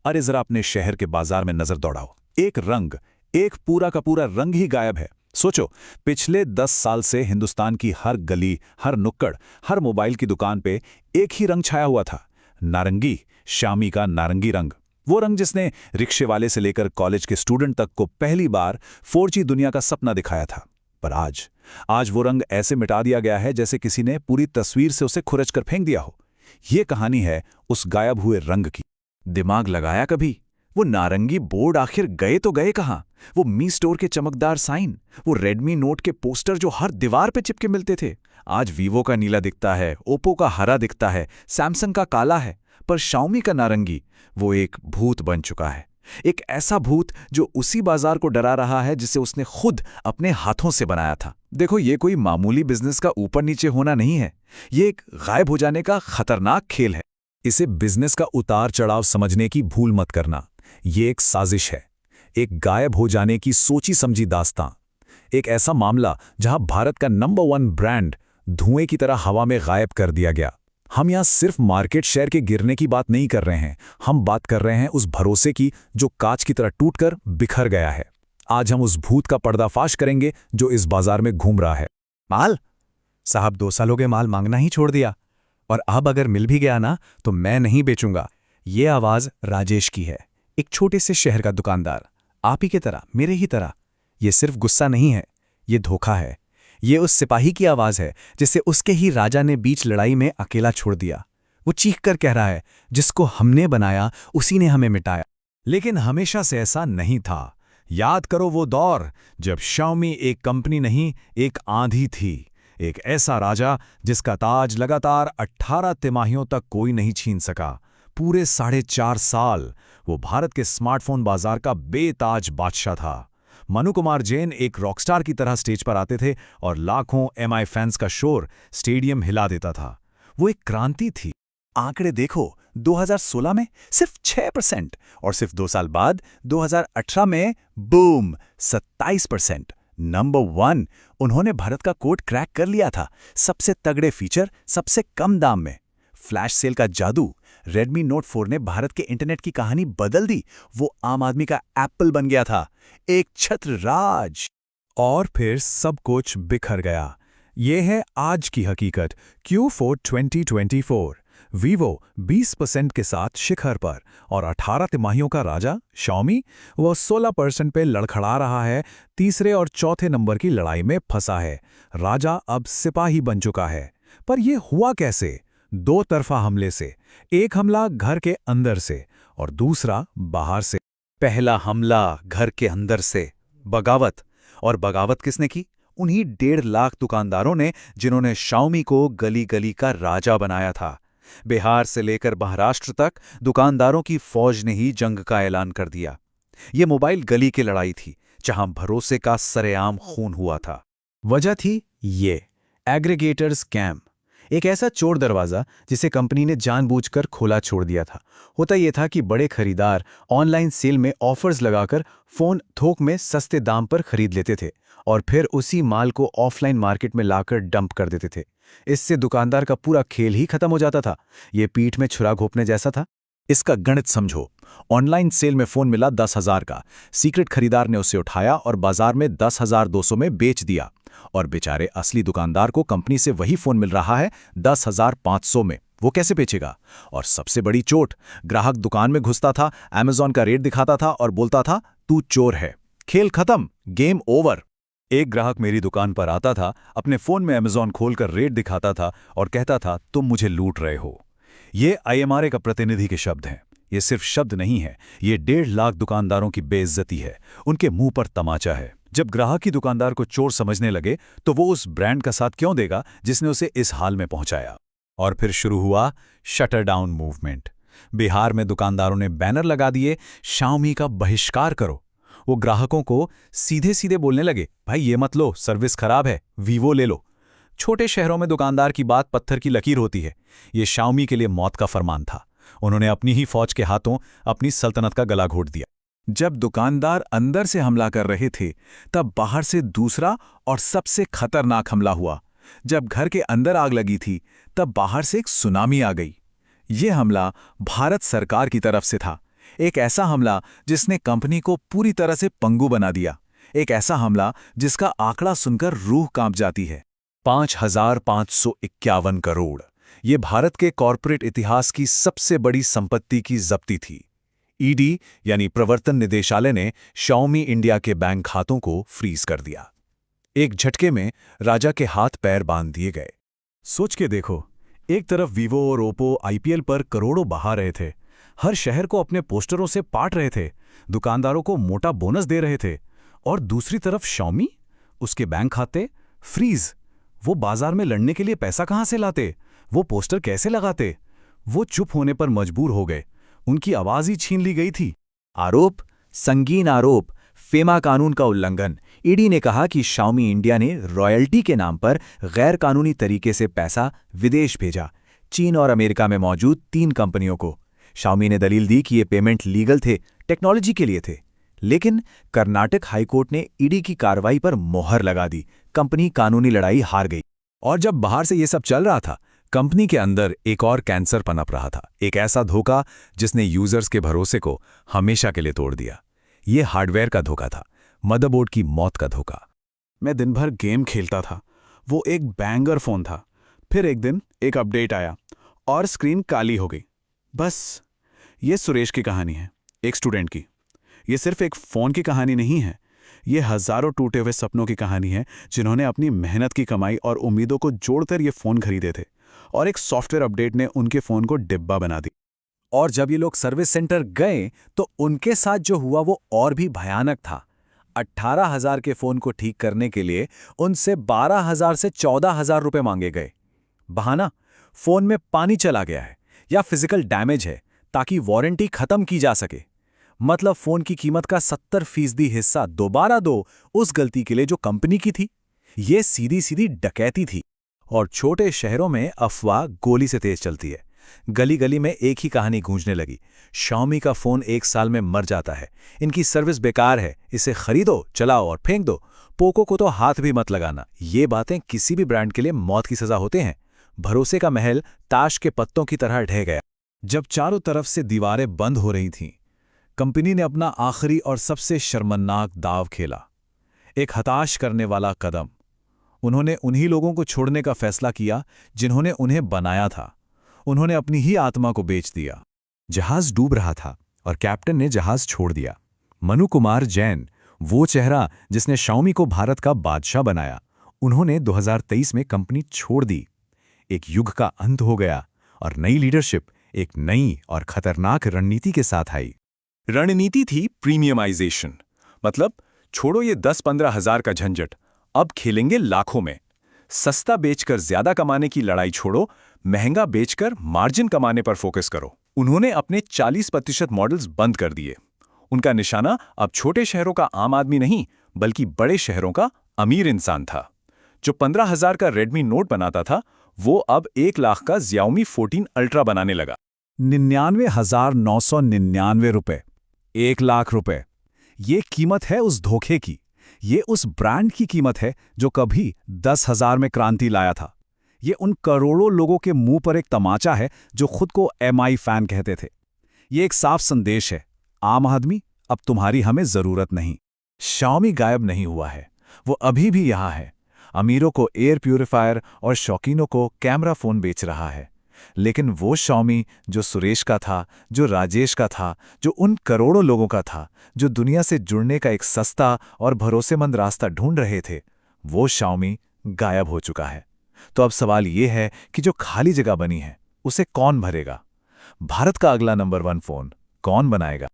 अरे जरा अपने शहर के बाजार में नजर दौड़ाओ, एक पूरा का पूरा रंग ही गायब है। सोचो, पिछले 10 साल से हिंदुस्तान की हर गली, हर नुक्कड़, हर मोबाइल की दुकान पे एक ही रंग छाया हुआ था, नारंगी, शामी का नारंगी रंग। वो रंग जिसने रिक्शे वाले से लेकर कॉलेज के स्टूडेंट तक को पहली बार 4G दुनिया का सपना दिखाया था। पर आज वो रंग ऐसे मिटा दिया गया है जैसे किसी ने पूरी तस्वीर से उसे खुरच कर फेंक दिया हो। ये कहानी है उस गायब हुए रंग की। दिमाग लगाया कभी? वो नारंगी बोर्ड आखिर गए तो गए कहाँ? वो मी स्टोर के चमकदार साइन, वो रेडमी नोट के पोस्टर जो हर दीवार पे चिपके मिलते थे। आज वीवो का नीला दिखता है, ओप्पो का हरा दिखता है, सैमसंग का काला है, पर शाओमी का नारंगी वो एक भूत बन चुका है। एक ऐसा भूत जो उसी बाजार को डरा रहा है जिसे उसने खुद अपने हाथों से बनाया था। देखो, ये कोई मामूली बिजनेस का ऊपर नीचे होना नहीं है, ये एक गायब हो जाने का खतरनाक खेल है। इसे बिजनेस का उतार चढ़ाव समझने की भूल मत करना। ये एक साजिश है, एक गायब हो जाने की सोची समझी दास्तां, एक ऐसा मामला जहां भारत का नंबर 1 ब्रांड धुएं की तरह हवा में गायब कर दिया गया। हम यहां सिर्फ मार्केट शेयर के गिरने की बात नहीं कर रहे हैं, हम बात कर रहे हैं उस भरोसे की जो कांच की तरह टूटकर बिखर गया है। आज हम उस भूत का पर्दाफाश करेंगे जो इस बाजार में घूम रहा है। माल साहब, 2 साल हो गए माल मांगना ही छोड़ दिया, और अब अगर मिल भी गया ना तो मैं नहीं बेचूंगा। ये आवाज राजेश की है, एक छोटे से शहर का दुकानदार, आप ही की तरह, मेरे ही तरह। ये सिर्फ गुस्सा नहीं है, ये धोखा है। ये उस सिपाही की आवाज है जिसे उसके ही राजा ने बीच लड़ाई में अकेला छोड़ दिया। वो चीख कर कह रहा है, जिसको हमने बनाया उसी ने हमें मिटाया। लेकिन हमेशा से ऐसा नहीं था। याद करो वो दौर जब शाओमी एक कंपनी नहीं, एक आंधी थी। एक ऐसा राजा जिसका ताज लगातार 18 तिमाहियों तक कोई नहीं छीन सका। पूरे 4.5 साल वो भारत के स्मार्टफोन बाजार का बेताज बादशाह था। मनु कुमार जैन एक रॉकस्टार की तरह स्टेज पर आते थे और लाखों MI फैंस का शोर स्टेडियम हिला देता था। वो एक क्रांति थी। आंकड़े देखो, 2016 में सिर्फ 6% और सिर्फ 2 साल बाद 2018 में बूम 27%। नंबर 1, उन्होंने भारत का कोड क्रैक कर लिया था। सबसे तगड़े फीचर, सबसे कम दाम में। फ्लैश सेल का जादू, रेडमी नोट 4 ने भारत के इंटरनेट की कहानी बदल दी। वो आम आदमी का एप्पल बन गया था, एक छत्र राज। और फिर सब कुछ बिखर गया। ये है आज की हकीकत। Q4 2024, वीवो 20% के साथ शिखर पर, और 18 तिमाहियों का राजा शाओमी वो 16% पे लड़खड़ा रहा है। तीसरे और चौथे नंबर की लड़ाई में फंसा है। राजा अब सिपाही बन चुका है। पर यह हुआ कैसे? 2 तरफा हमले से। एक हमला घर के अंदर से और दूसरा बाहर से। पहला हमला घर के अंदर से, बगावत। और बगावत किसने की? उन्हीं 1.5 लाख दुकानदारों ने जिन्होंने शाओमी को गली गली का राजा बनाया था। बिहार से लेकर महाराष्ट्र तक दुकानदारों की फौज ने ही जंग का ऐलान कर दिया। ये मोबाइल गली की लड़ाई थी जहां भरोसे का सरेआम खून हुआ था। वजह थी ये एग्रीगेटर स्कैम, एक ऐसा चोर दरवाजा जिसे कंपनी ने जानबूझकर खोला छोड़ दिया था। होता यह था कि बड़े खरीदार ऑनलाइन सेल में ऑफर्स लगाकर फोन थोक में सस्ते दाम पर खरीद लेते थे और फिर उसी माल को ऑफलाइन मार्केट में लाकर डंप कर देते थे। इससे दुकानदार का पूरा खेल ही खत्म हो जाता था। ये पीठ में छुरा घोंपने जैसा था। इसका गणित समझो। ऑनलाइन सेल में फोन मिला 10,000 का, सीक्रेट खरीदार ने उसे उठाया और बाजार में 10,200 में बेच दिया, और बेचारे असली दुकानदार को कंपनी से वही फोन मिल रहा है 10,500 में। वो कैसे बेचेगा? और सबसे बड़ी चोट, ग्राहक दुकान में घुसता था, अमेज़न का रेट दिखाता था और बोलता था तू चोर है। खेल खत्म, गेम ओवर। एक ग्राहक मेरी दुकान पर आता था, अपने फोन में अमेज़न खोलकर रेट दिखाता था और कहता था तुम मुझे लूट रहे हो। ये IMRA का प्रतिनिधि के शब्द हैं। ये सिर्फ शब्द नहीं है, ये 1.5 लाख दुकानदारों की बेइज्जती है, उनके मुंह पर तमाचा है। जब ग्राहक ही दुकानदार को चोर समझने लगे तो वो उस ब्रांड का साथ क्यों देगा जिसने उसे इस हाल में पहुंचाया? और फिर शुरू हुआ शटर डाउन मूवमेंट। बिहार में दुकानदारों ने बैनर लगा दिए, शाओमी का बहिष्कार करो। वो ग्राहकों को सीधे सीधे बोलने लगे, भाई ये मत लो, सर्विस खराब है, वीवो ले लो। छोटे शहरों में दुकानदार की बात पत्थर की लकीर होती है। ये शाओमी के लिए मौत का फरमान था। उन्होंने अपनी ही फौज के हाथों अपनी सल्तनत का गला घोट दिया। जब दुकानदार अंदर से हमला कर रहे थे, तब बाहर से दूसरा और सबसे खतरनाक हमला हुआ। जब घर के अंदर आग लगी थी, तब बाहर से एक सुनामी आ गई। ये हमला भारत सरकार की तरफ से था। एक ऐसा हमला जिसने कंपनी को पूरी तरह से पंगु बना दिया। एक ऐसा हमला जिसका आंकड़ा सुनकर रूह कांप जाती है। 5,551 करोड़। ये भारत के कॉरपोरेट इतिहास की सबसे बड़ी संपत्ति की जब्ती थी। ईडी यानी प्रवर्तन निदेशालय ने शाओमी इंडिया के बैंक खातों को फ्रीज कर दिया। एक झटके में राजा के हाथ पैर बांध दिए गए। सोच के देखो, एक तरफ वीवो और ओप्पो आईपीएल पर करोड़ों बहा रहे थे, हर शहर को अपने पोस्टरों से पाट रहे थे, दुकानदारों को मोटा बोनस दे रहे थे, और दूसरी तरफ शाओमी, उसके बैंक खाते फ्रीज। वो बाजार में लड़ने के लिए पैसा कहां से लाते? वो पोस्टर कैसे लगाते? वो चुप होने पर मजबूर हो गए। उनकी आवाज ही छीन ली गई थी। आरोप, संगीन आरोप, फेमा कानून का उल्लंघन। ईडी ने कहा कि शाओमी इंडिया ने रॉयल्टी के नाम पर गैर कानूनी तरीके से पैसा विदेश भेजा, चीन और अमेरिका में मौजूद 3 कंपनियों को। शाओमी ने दलील दी कि ये पेमेंट लीगल थे, टेक्नोलॉजी के लिए थे। लेकिन कर्नाटक हाईकोर्ट ने ईडी की कार्रवाई पर मोहर लगा दी। कंपनी कानूनी लड़ाई हार गई। और जब बाहर से ये सब चल रहा था, कंपनी के अंदर एक और कैंसर पनप रहा था। एक ऐसा धोखा जिसने यूजर्स के भरोसे को हमेशा के लिए तोड़ दिया। ये हार्डवेयर का धोखा था, मदरबोर्ड की मौत का धोखा। मैं दिन भर गेम खेलता था, वो एक बैंगर फोन था। फिर एक दिन एक अपडेट आया और स्क्रीन काली हो गई। बस, ये सुरेश की कहानी है, एक स्टूडेंट की। ये सिर्फ एक फ़ोन की कहानी नहीं है, ये हज़ारों टूटे हुए सपनों की कहानी है जिन्होंने अपनी मेहनत की कमाई और उम्मीदों को जोड़कर ये फ़ोन खरीदे थे, और एक सॉफ्टवेयर अपडेट ने उनके फ़ोन को डिब्बा बना दी। और जब ये लोग सर्विस सेंटर गए तो उनके साथ जो हुआ वो और भी भयानक था। 18,000 के फ़ोन को ठीक करने के लिए उनसे 12,000 से 14,000 रुपये मांगे गए। बहाना, फ़ोन में पानी चला गया है या फिजिकल डैमेज है, ताकि वारंटी खत्म की जा सके। मतलब फ़ोन की कीमत का 70% हिस्सा दोबारा दो उस गलती के लिए जो कंपनी की थी। ये सीधी सीधी डकैती थी। और छोटे शहरों में अफवाह गोली से तेज चलती है। गली गली में एक ही कहानी गूंजने लगी, शाओमी का फ़ोन 1 साल में मर जाता है, इनकी सर्विस बेकार है, इसे खरीदो, चलाओ और फेंक दो, पोको को तो हाथ भी मत लगाना। ये बातें किसी भी ब्रांड के लिए मौत की सज़ा होते हैं। भरोसे का महल ताश के पत्तों की तरह ढह गया। जब चारों तरफ से दीवारें बंद हो रही थीं, कंपनी ने अपना आखिरी और सबसे शर्मनाक दाव खेला। एक हताश करने वाला कदम। उन्होंने उन्हीं लोगों को छोड़ने का फैसला किया जिन्होंने उन्हें बनाया था। उन्होंने अपनी ही आत्मा को बेच दिया। जहाज डूब रहा था और कैप्टन ने जहाज छोड़ दिया। मनु कुमार जैन, वो चेहरा जिसने शाओमी को भारत का बादशाह बनाया, उन्होंने 2023 में कंपनी छोड़ दी। एक युग का अंत हो गया और नई लीडरशिप एक नई और खतरनाक रणनीति के साथ आई। रणनीति थी प्रीमियमाइजेशन। मतलब छोड़ो ये 10-15 हज़ार का झंझट, अब खेलेंगे लाखों में। सस्ता बेचकर ज्यादा कमाने की लड़ाई छोड़ो, महंगा बेचकर मार्जिन कमाने पर फोकस करो। उन्होंने अपने 40% मॉडल्स बंद कर दिए। उनका निशाना अब छोटे शहरों का आम आदमी नहीं, बल्कि बड़े शहरों का अमीर इंसान था। जो 15,000 का रेडमी नोट बनाता था, वो अब 1 लाख का Xiaomi 14 अल्ट्रा बनाने लगा। 99,999 रुपए, 1 लाख रुपए। ये कीमत है उस धोखे की। ये उस ब्रांड की कीमत है जो कभी 10,000 में क्रांति लाया था। ये उन करोड़ों लोगों के मुंह पर एक तमाचा है जो खुद को MI फैन कहते थे। ये एक साफ संदेश है, आम आदमी, अब तुम्हारी हमें जरूरत नहीं। शाओमी गायब नहीं हुआ है, वो अभी भी यहां है। अमीरों को एयर प्यूरिफायर और शौकीनों को कैमरा फोन बेच रहा है। लेकिन वो शाओमी जो सुरेश का था, जो राजेश का था, जो उन करोड़ों लोगों का था, जो दुनिया से जुड़ने का एक सस्ता और भरोसेमंद रास्ता ढूंढ रहे थे, वो शाओमी गायब हो चुका है। तो अब सवाल ये है कि जो खाली जगह बनी है, उसे कौन भरेगा? भारत का अगला नंबर 1 फोन कौन बनाएगा?